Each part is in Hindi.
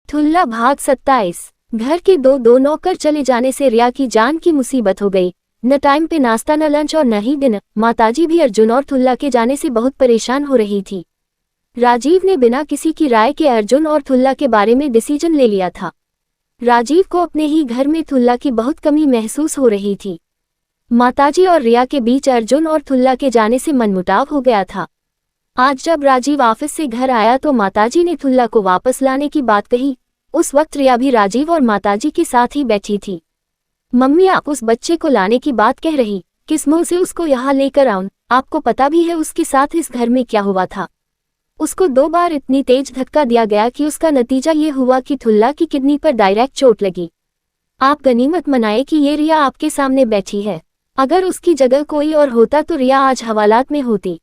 ठुल्ला भाग 27। घर के दो नौकर चले जाने से रिया की जान की मुसीबत हो गई। न टाइम पे नाश्ता, न लंच और न ही डिनर। माताजी भी अर्जुन और ठुल्ला के जाने से बहुत परेशान हो रही थी। राजीव ने बिना किसी की राय के अर्जुन और ठुल्ला के बारे में डिसीजन ले लिया था। राजीव को अपने ही घर में ठुल्ला की बहुत कमी महसूस हो रही थी। माताजी और रिया के बीच अर्जुन और ठुल्ला के जाने से मनमुटाव हो गया था। आज जब राजीव ऑफिस से घर आया तो माताजी ने ठुल्ला को वापस लाने की बात कही। उस वक्त रिया भी राजीव और माताजी के साथ ही बैठी थी। मम्मी, आप उस बच्चे को लाने की बात कह रही, किस मुंह से उसको यहाँ लेकर आऊं? आपको पता भी है उसके साथ इस घर में क्या हुआ था। उसको 2 बार इतनी तेज धक्का दिया गया कि उसका नतीजा ये हुआ कि ठुल्ला की किडनी पर डायरेक्ट चोट लगी। आप गनीमत मनाए कि ये रिया आपके सामने बैठी है। अगर उसकी जगह कोई और होता तो रिया आज हवालात में होती।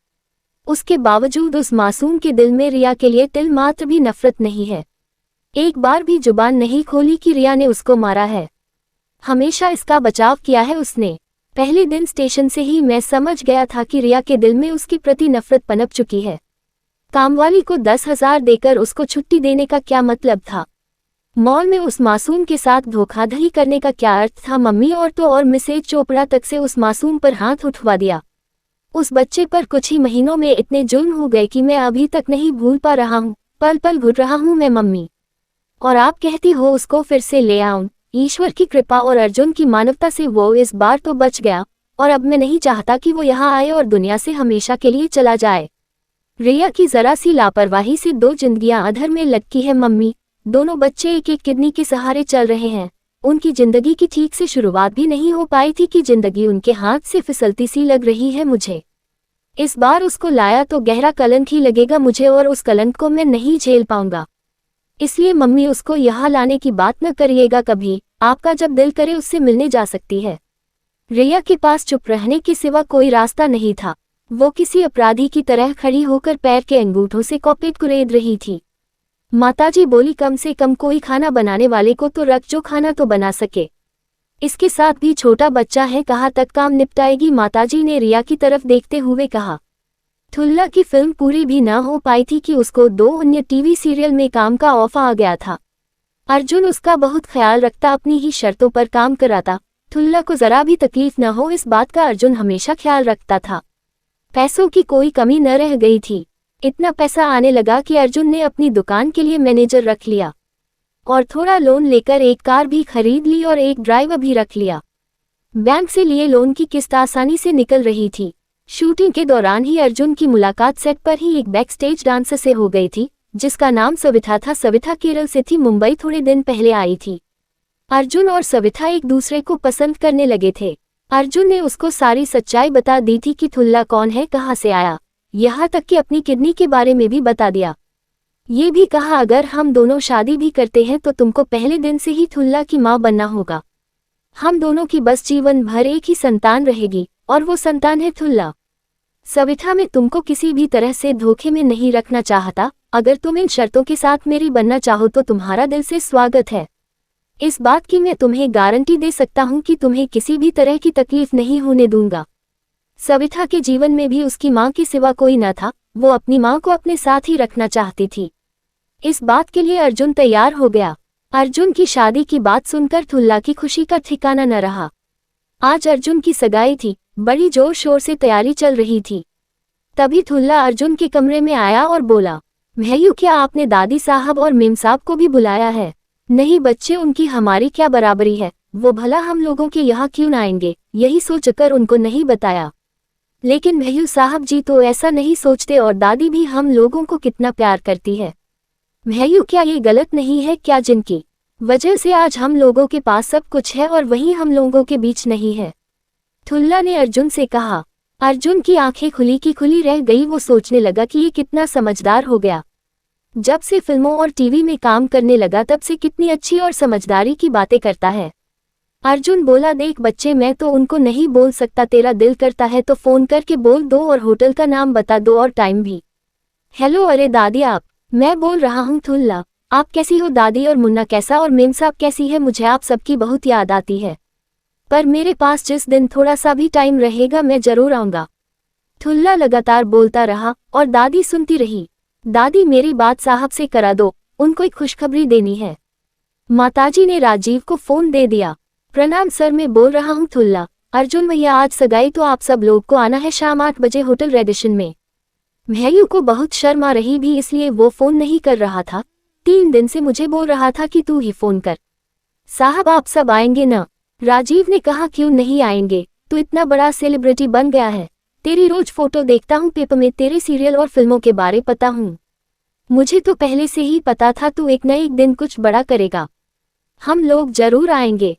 उसके बावजूद उस मासूम के दिल में रिया के लिए तिल मात्र भी नफरत नहीं है। एक बार भी जुबान नहीं खोली कि रिया ने उसको मारा है। हमेशा इसका बचाव किया है उसने। पहले दिन स्टेशन से ही मैं समझ गया था कि रिया के दिल में उसके प्रति नफरत पनप चुकी है। कामवाली को 10,000 देकर उसको छुट्टी देने का क्या मतलब था? मॉल में उस मासूम के साथ धोखाधड़ी करने का क्या अर्थ था? मम्मी और मिसेज चोपड़ा तक से उस मासूम पर हाथ उठवा दिया। उस बच्चे पर कुछ ही महीनों में इतने जुल्म हो गए कि मैं अभी तक नहीं भूल पा रहा हूँ। पल पल घुट रहा हूँ मैं मम्मी। और आप कहती हो उसको फिर से ले आऊं। ईश्वर की कृपा और अर्जुन की मानवता से वो इस बार तो बच गया, और अब मैं नहीं चाहता कि वो यहाँ आए और दुनिया से हमेशा के लिए चला जाए। रिया की जरा सी लापरवाही से 2 जिंदगियां अधर में लटकी है मम्मी। दोनों बच्चे एक एक किडनी के सहारे चल रहे हैं। उनकी जिंदगी की ठीक से शुरुआत भी नहीं हो पाई थी कि जिंदगी उनके हाथ से फिसलती सी लग रही है मुझे। इस बार उसको लाया तो गहरा कलंक ही लगेगा मुझे, और उस कलंक को मैं नहीं झेल पाऊंगा। इसलिए मम्मी, उसको यहाँ लाने की बात न करिएगा कभी। आपका जब दिल करे उससे मिलने जा सकती है। रिया के पास चुप रहने के सिवा कोई रास्ता नहीं था। वो किसी अपराधी की तरह खड़ी होकर पैर के अंगूठों से कॉपेट कुरेद रही थी। माताजी बोली, कम से कम कोई खाना बनाने वाले को तो रख जो खाना तो बना सके। इसके साथ भी छोटा बच्चा है, कहाँ तक काम निपटाएगी? माताजी ने रिया की तरफ देखते हुए कहा। ठुल्ला की फिल्म पूरी भी न हो पाई थी कि उसको 2 अन्य टीवी सीरियल में काम का ऑफर आ गया था। अर्जुन उसका बहुत ख्याल रखता, अपनी ही शर्तों पर काम कराता। ठुल्ला को जरा भी तकलीफ न हो इस बात का अर्जुन हमेशा ख्याल रखता था। पैसों की कोई कमी न रह गई थी। इतना पैसा आने लगा कि अर्जुन ने अपनी दुकान के लिए मैनेजर रख लिया और थोड़ा लोन लेकर एक कार भी खरीद ली और एक ड्राइवर भी रख लिया। बैंक से लिए लोन की किस्त आसानी से निकल रही थी। शूटिंग के दौरान ही अर्जुन की मुलाकात सेट पर ही एक बैकस्टेज डांसर से हो गई थी, जिसका नाम सविता था। सविता केरल से थी, मुंबई थोड़े दिन पहले आई थी। अर्जुन और सविता एक दूसरे को पसंद करने लगे थे। अर्जुन ने उसको सारी सच्चाई बता दी थी कि ठुल्ला कौन है, कहाँ से आया, यहाँ तक कि अपनी किडनी के बारे में भी बता दिया। ये भी कहा, अगर हम दोनों शादी भी करते हैं तो तुमको पहले दिन से ही ठुल्ला की माँ बनना होगा। हम दोनों की बस जीवन भर एक ही संतान रहेगी, और वो संतान है ठुल्ला। सविता, मैं तुमको किसी भी तरह से धोखे में नहीं रखना चाहता। अगर तुम इन शर्तों के साथ मेरी बनना चाहो तो तुम्हारा दिल से स्वागत है। इस बात की मैं तुम्हें गारंटी दे सकता हूँ कि तुम्हें किसी भी तरह की तकलीफ नहीं होने दूंगा। सविता के जीवन में भी उसकी माँ के सिवा कोई न था। वो अपनी माँ को अपने साथ ही रखना चाहती थी। इस बात के लिए अर्जुन तैयार हो गया। अर्जुन की शादी की बात सुनकर ठुल्ला की खुशी का ठिकाना न रहा। आज अर्जुन की सगाई थी, बड़ी जोर शोर से तैयारी चल रही थी। तभी ठुल्ला अर्जुन के कमरे में आया और बोला, भैया, क्या आपने दादी साहब और मेम साहब को भी बुलाया है? नहीं बच्चे, उनकी हमारी क्या बराबरी है, वो भला हम लोगों के यहाँ क्यों न आएंगे, यही सोचकर उनको नहीं बताया। लेकिन भैया साहब जी तो ऐसा नहीं सोचते, और दादी भी हम लोगों को कितना प्यार करती है। भैया, क्या ये गलत नहीं है क्या, जिनकी वजह से आज हम लोगों के पास सब कुछ है और वही हम लोगों के बीच नहीं है? ठुल्ला ने अर्जुन से कहा। अर्जुन की आंखें खुली की खुली रह गई। वो सोचने लगा कि ये कितना समझदार हो गया। जब से फिल्मों और टीवी में काम करने लगा तब से कितनी अच्छी और समझदारी की बातें करता है। अर्जुन बोला, देख बच्चे, मैं तो उनको नहीं बोल सकता, तेरा दिल करता है तो फोन करके बोल दो और होटल का नाम बता दो और टाइम भी। हेलो, अरे दादी आप, मैं बोल रहा हूँ ठुल्ला। आप कैसी हो दादी, और मुन्ना कैसा, और मेम साहब कैसी है? मुझे आप सबकी बहुत याद आती है, पर मेरे पास जिस दिन थोड़ा सा भी टाइम रहेगा मैं जरूर आऊँगा। ठुल्ला लगातार बोलता रहा और दादी सुनती रही। दादी, मेरी बात साहब से करा दो, उनको एक खुशखबरी देनी है। माताजी ने राजीव को फोन दे दिया। प्रणाम सर, मैं बोल रहा हूँ थुल्ला। अर्जुन भैया आज सगाई तो आप सब लोग को आना है शाम 8 बजे होटल रेडिशन में। भैयू को बहुत शर्म आ रही भी इसलिए वो फोन नहीं कर रहा था। 3 दिन से मुझे बोल रहा था कि तू ही फोन कर। साहब आप सब आएंगे न? राजीव ने कहा क्यों नहीं आएंगे, तू इतना बड़ा सेलिब्रिटी बन गया है। तेरी रोज फोटो देखता हूँ पेपर में, तेरे सीरियल और फिल्मों के बारे पता हूँ। मुझे तो पहले से ही पता था तू एक न एक दिन कुछ बड़ा करेगा। हम लोग जरूर आएंगे।